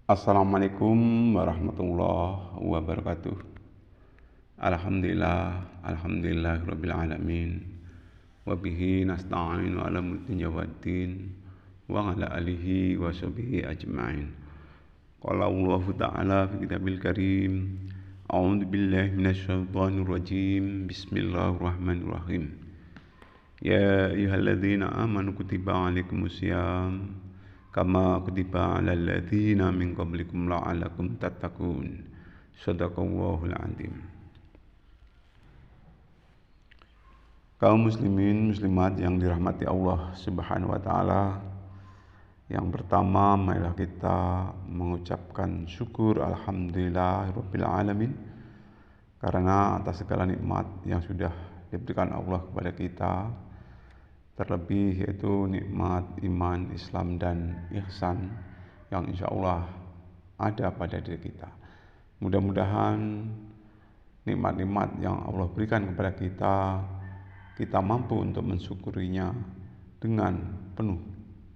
Assalamualaikum warahmatullahi wabarakatuh. Alhamdulillahirabbil alamin. Wa bihi nasta'inu ala mulki waddin wa ala alihi wa sahbihi ajma'in. Qala Allah Ta'ala fi kitabil karim. A'udzu billahi minasyaitonir rajim. Bismillahirrahmanirrahim. Ya ayyuhalladzina amanu kutiba alaikumusiyam kama kutiba alal ladzina min qablikum la'allakum tattaqun. Shadaqallahul azim. Kaum muslimin muslimat yang dirahmati Allah Subhanahu wa taala, yang pertama marilah kita mengucapkan syukur alhamdulillahirabbil alamin karena atas segala nikmat yang sudah diberikan Allah kepada kita, terlebih yaitu nikmat iman, Islam, dan ihsan yang insya Allah ada pada diri kita. Mudah-mudahan nikmat-nikmat yang Allah berikan kepada kita mampu untuk mensyukurinya dengan penuh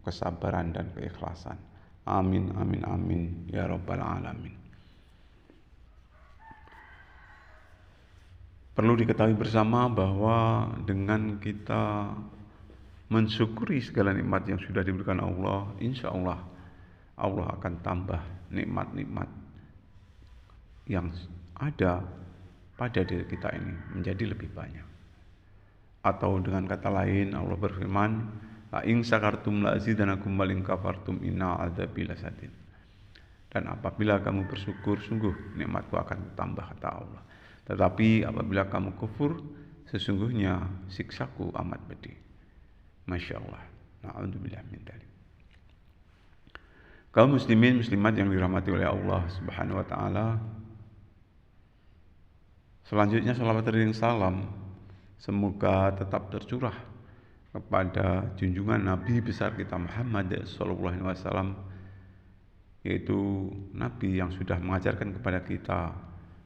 kesabaran dan keikhlasan. Amin, amin, amin, ya rabbal alamin. Perlu diketahui bersama bahwa dengan kita mensyukuri segala nikmat yang sudah diberikan Allah, insya Allah Allah akan tambah nikmat-nikmat yang ada pada diri kita ini menjadi lebih banyak. Atau dengan kata lain, Allah berfirman, la in syakartum la azidanakum wa in kafartum inna adzabi lasadid. Dan apabila kamu bersyukur, sungguh nikmatku akan tambah, kata Allah. Tetapi apabila kamu kufur, sesungguhnya siksaku amat pedih. Masya Allah. Na'udzubillah min dzalik. Kaum muslimin muslimat yang dirahmati oleh Allah Subhanahu wa taala, selanjutnya salawat dan salam semoga tetap tercurah kepada junjungan Nabi besar kita Muhammad sallallahu alaihi wasallam, yaitu Nabi yang sudah mengajarkan kepada kita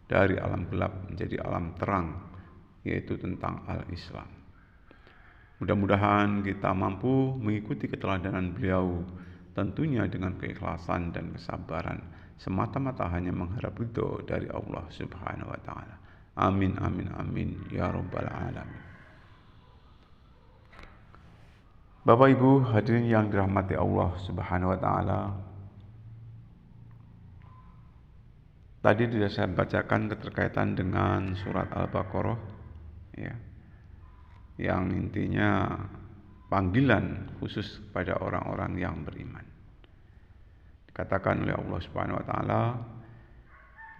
dari alam gelap menjadi alam terang, yaitu tentang al-Islam. Mudah-mudahan kita mampu mengikuti keteladanan beliau, tentunya dengan keikhlasan dan kesabaran, semata-mata hanya mengharap ridho dari Allah Subhanahu wa taala. Amin, amin, amin, ya rabbal alamin. Bapak Ibu hadirin yang dirahmati Allah Subhanahu wa taala, tadi sudah saya bacakan keterkaitan dengan surat Al-Baqarah, ya, yang intinya panggilan khusus kepada orang-orang yang beriman. Dikatakan oleh Allah Subhanahu wa taala,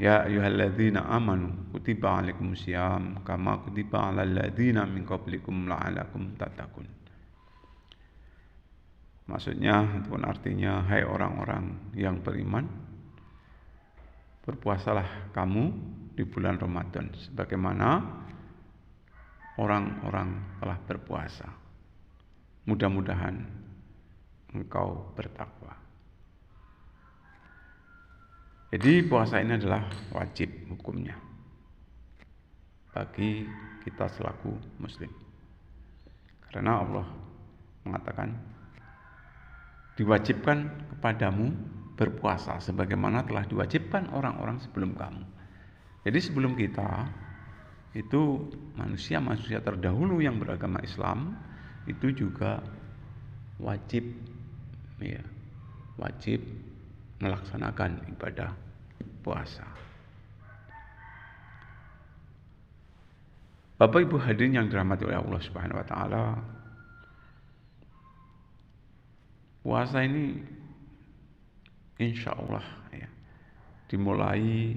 ya ayyuhalladzina amanu kutiba alaikumusiyam kama kutiba alal ladzina min qablikum la'allakum tattaqun. Maksudnya ataupun artinya, hai orang-orang yang beriman, berpuasalah kamu di bulan Ramadan sebagaimana orang-orang telah berpuasa. Mudah-mudahan engkau bertakwa. Jadi puasa ini adalah wajib hukumnya bagi kita selaku muslim. Karena Allah mengatakan, diwajibkan kepadamu berpuasa sebagaimana telah diwajibkan orang-orang sebelum kamu. Jadi sebelum kita itu manusia-manusia terdahulu yang beragama Islam itu juga wajib melaksanakan ibadah puasa. Bapak Ibu hadirin yang dirahmati oleh Allah Subhanahu wa taala, puasa ini insya Allah dimulai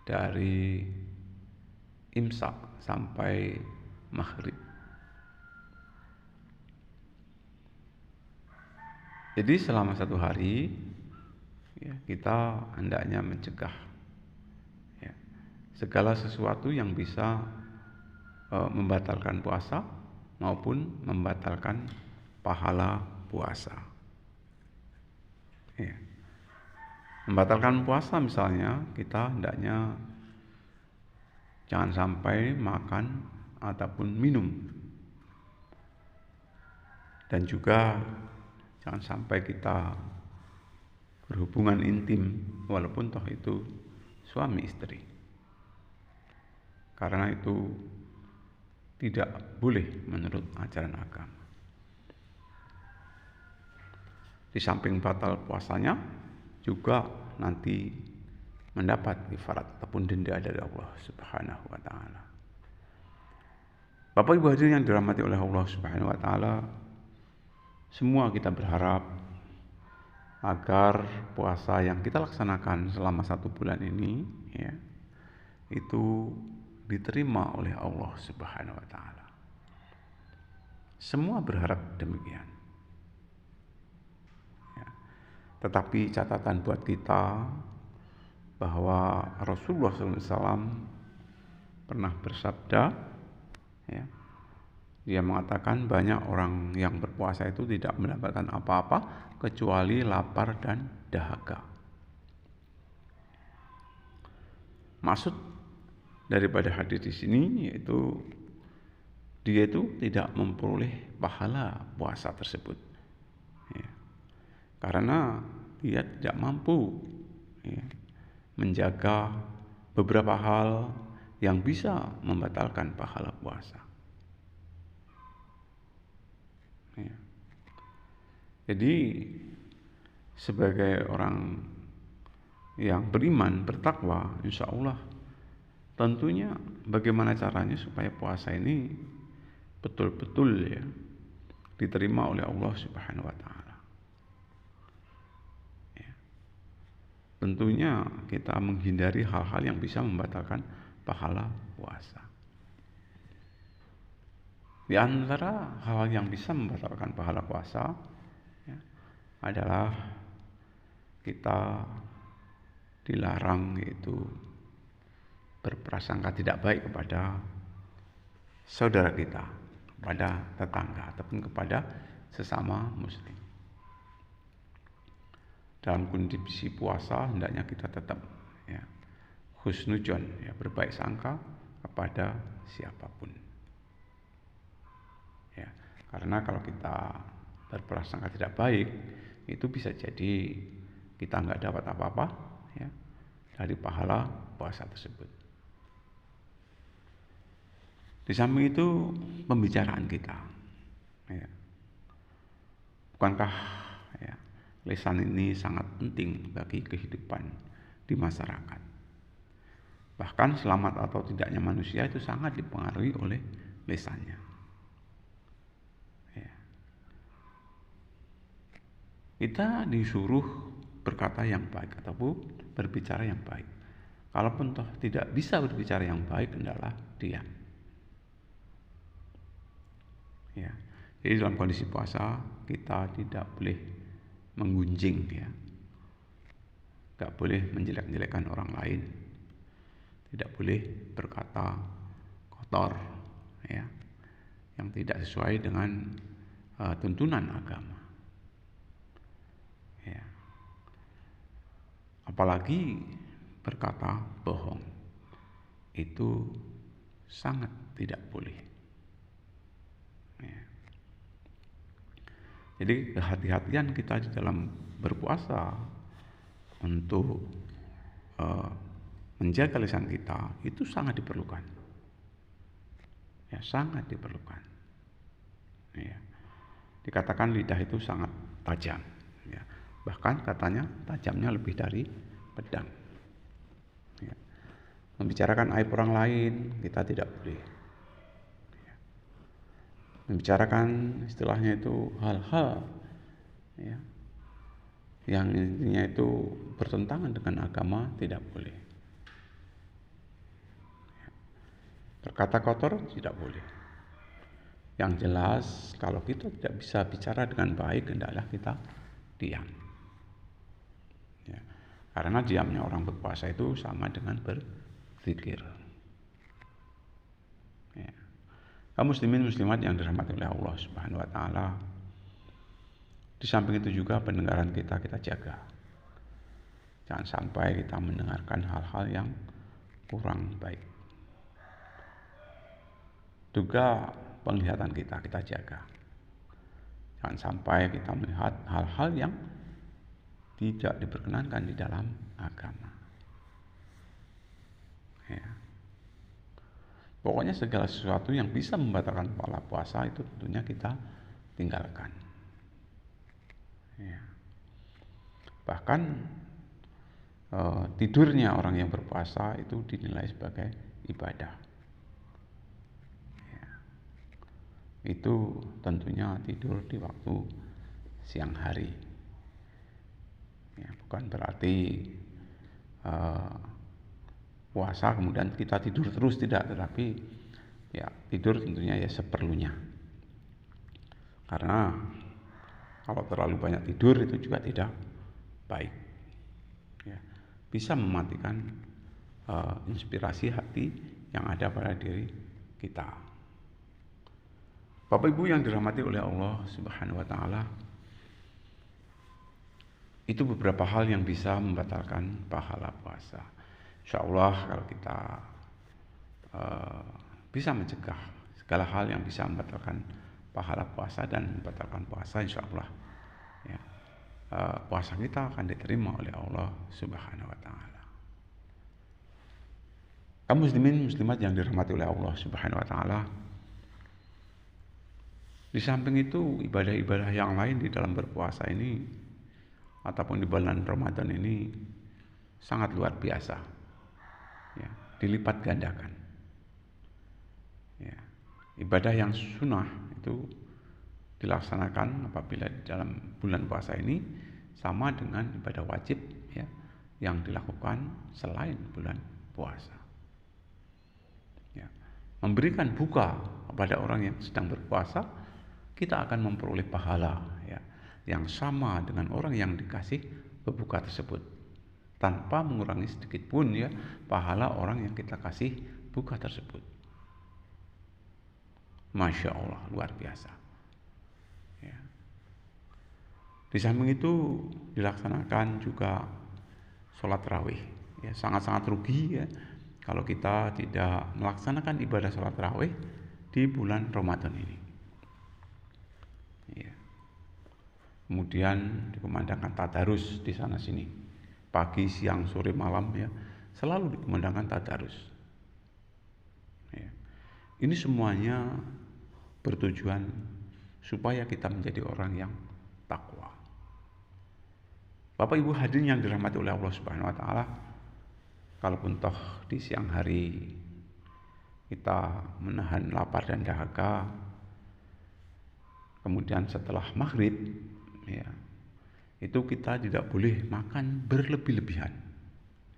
dari imsak sampai maghrib. Jadi selama satu hari kita hendaknya mencegah segala sesuatu yang bisa membatalkan puasa maupun membatalkan pahala puasa. Membatalkan puasa misalnya kita hendaknya jangan sampai makan ataupun minum, dan juga jangan sampai kita berhubungan intim walaupun toh itu suami istri. Karena itu tidak boleh menurut ajaran agama. Di samping batal puasanya juga nanti mendapat kifarat ataupun denda dari Allah Subhanahu wa taala. Bapak Ibu hadirin yang dirahmati oleh Allah Subhanahu wa taala, semua kita berharap agar puasa yang kita laksanakan selama 1 bulan ini ya, itu diterima oleh Allah Subhanahu wa taala. Semua berharap demikian. Ya. Tetapi catatan buat kita bahwa Rasulullah SAW pernah bersabda, ya, dia mengatakan banyak orang yang berpuasa itu tidak mendapatkan apa-apa kecuali lapar dan dahaga. Maksud daripada hadis di sini yaitu dia itu tidak memperoleh pahala puasa tersebut, ya, karena dia tidak mampu, ya, menjaga beberapa hal yang bisa membatalkan pahala puasa. Ya. Jadi sebagai orang yang beriman, bertakwa, insya Allah tentunya bagaimana caranya supaya puasa ini betul-betul ya diterima oleh Allah Subhanahu wa taala. Ya. Tentunya kita menghindari hal-hal yang bisa membatalkan pahala puasa. Di antara hal yang bisa membatalkan pahala puasa ya, adalah kita dilarang yaitu berprasangka tidak baik kepada saudara kita, kepada tetangga ataupun kepada sesama muslim. Dalam kondisi puasa hendaknya kita tetap ya, husnudzon, ya, berbaik sangka kepada siapapun. Ya, karena kalau kita berprasangka tidak baik, itu bisa jadi kita nggak dapat apa-apa ya dari pahala puasa tersebut. Di samping itu pembicaraan kita, ya. Bukankah ya, lisan ini sangat penting bagi kehidupan di masyarakat. Bahkan selamat atau tidaknya manusia itu sangat dipengaruhi oleh lisannya. Ya. Kita disuruh berkata yang baik ataupun berbicara yang baik. Kalaupun toh tidak bisa berbicara yang baik, hendaklah diam. Ya. Jadi dalam kondisi puasa kita tidak boleh menggunjing, ya, tidak boleh menjelek-jelekkan orang lain, tidak boleh berkata kotor, ya, yang tidak sesuai dengan tuntunan agama. Ya. Apalagi berkata bohong, itu sangat tidak boleh. Ya. Jadi kehati-hatian kita di dalam berpuasa untuk menjaga lisan kita itu sangat diperlukan. Ya, sangat diperlukan. Ya. Dikatakan lidah itu sangat tajam. Ya. Bahkan katanya tajamnya lebih dari pedang. Ya. Membicarakan aib orang lain kita tidak boleh. Ya. Membicarakan istilahnya itu hal-hal ya, yang intinya itu bertentangan dengan agama tidak boleh. Ya. Berkata kotor tidak boleh. Yang jelas kalau kita tidak bisa bicara dengan baik, hendaklah kita diam. Ya. Karena diamnya orang berpuasa itu sama dengan berzikir. Ya. Kaum muslimin muslimat yang dirahmati oleh Allah Subhanahu wa taala, di samping itu juga pendengaran kita jaga. Jangan sampai kita mendengarkan hal-hal yang kurang baik. Juga penglihatan kita jaga. Jangan sampai kita melihat hal-hal yang tidak diperkenankan di dalam agama. Ya. Pokoknya segala sesuatu yang bisa membatalkan pahala puasa itu tentunya kita tinggalkan. Ya. Bahkan tidurnya orang yang berpuasa itu dinilai sebagai ibadah. Ya. Itu tentunya tidur di waktu siang hari. Ya, bukan berarti puasa kemudian kita tidur terus, tidak, tetapi ya tidur tentunya ya seperlunya. Karena kalau terlalu banyak tidur itu juga tidak baik. Ya, bisa mematikan inspirasi hati yang ada pada diri kita. Bapak Ibu yang dirahmati oleh Allah Subhanahu wa taala, itu beberapa hal yang bisa membatalkan pahala puasa. Insya Allah kalau kita bisa mencegah segala hal yang bisa membatalkan pahala puasa dan membatalkan puasa, insya Allah ya, puasa kita akan diterima oleh Allah Subhanahu wa taala. Kaum muslimin muslimat yang dirahmati oleh Allah Subhanahu wa taala, di samping itu ibadah-ibadah yang lain di dalam berpuasa ini ataupun di bulan Ramadan ini sangat luar biasa, ya, dilipat gandakan. Ya, ibadah yang sunnah itu dilaksanakan apabila di dalam bulan puasa ini sama dengan ibadah wajib, ya, yang dilakukan selain bulan puasa. Ya, memberikan buka kepada orang yang sedang berpuasa, kita akan memperoleh pahala, ya, yang sama dengan orang yang dikasih berbuka tersebut, tanpa mengurangi sedikit pun, ya, pahala orang yang kita kasih buka tersebut. Masya Allah, luar biasa. Ya. Di samping itu dilaksanakan juga sholat tarawih. Ya, sangat-sangat rugi, ya, kalau kita tidak melaksanakan ibadah sholat tarawih di bulan Ramadan ini. Ya. Kemudian dikumandangkan tadarus di sana sini, pagi, siang, sore, malam, ya, selalu dikumandangkan tadarus. Ya. Ini semuanya bertujuan supaya kita menjadi orang yang takwa. Bapak Ibu hadirin yang dirahmati oleh Allah Subhanahu wa taala, kalaupun toh di siang hari kita menahan lapar dan dahaga, kemudian setelah maghrib, ya, itu kita tidak boleh makan berlebih-lebihan,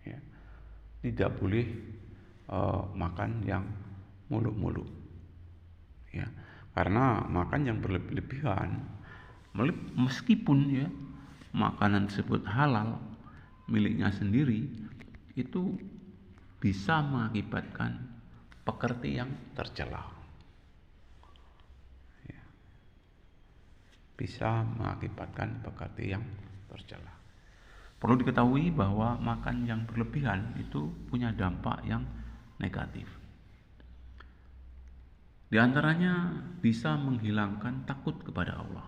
ya. Tidak boleh makan yang muluk-muluk, ya. Karena makan yang berlebih-lebihan, meskipun, ya, makanan tersebut halal miliknya sendiri, itu bisa mengakibatkan pekerti yang tercela, ya. Bisa mengakibatkan pekerti yang tercela. Perlu diketahui bahwa makan yang berlebihan itu punya dampak yang negatif. Di antaranya bisa menghilangkan takut kepada Allah,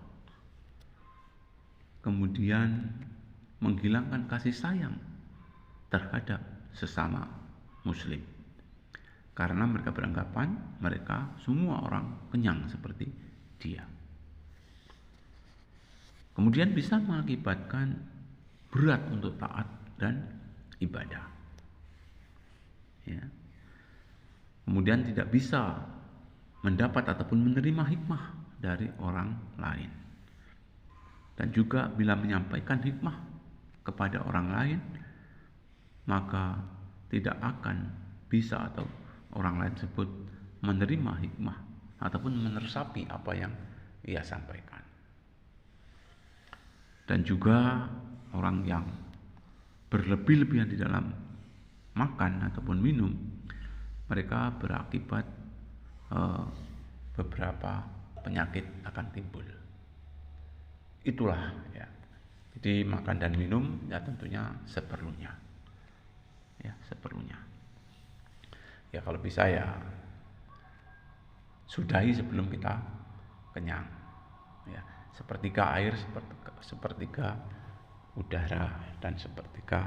kemudian menghilangkan kasih sayang terhadap sesama muslim, karena mereka beranggapan mereka semua orang kenyang seperti dia. Kemudian bisa mengakibatkan berat untuk taat dan ibadah, ya. Kemudian tidak bisa mendapat ataupun menerima hikmah dari orang lain, dan juga bila menyampaikan hikmah kepada orang lain, maka tidak akan bisa atau orang lain tersebut menerima hikmah ataupun meresapi apa yang ia sampaikan. Dan juga orang yang berlebih-lebihan di dalam makan ataupun minum, mereka berakibat beberapa penyakit akan timbul. Itulah, ya. Jadi makan dan minum ya tentunya seperlunya, ya, seperlunya. Ya kalau bisa ya sudahi sebelum kita kenyang, ya. Sepertiga air, sepertiga udara, dan sepertiga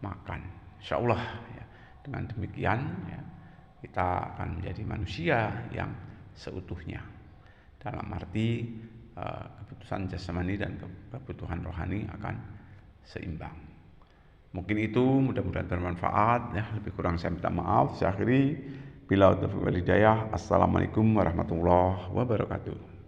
makan. Insya Allah ya, dengan demikian ya, kita akan menjadi manusia yang seutuhnya. Dalam arti kebutuhan jasmani dan kebutuhan rohani akan seimbang. Mungkin itu, mudah-mudahan bermanfaat ya. Lebih kurang saya minta maaf. Saya akhiri. Bila taufiq wal hidayah. Assalamualaikum warahmatullahi wabarakatuh.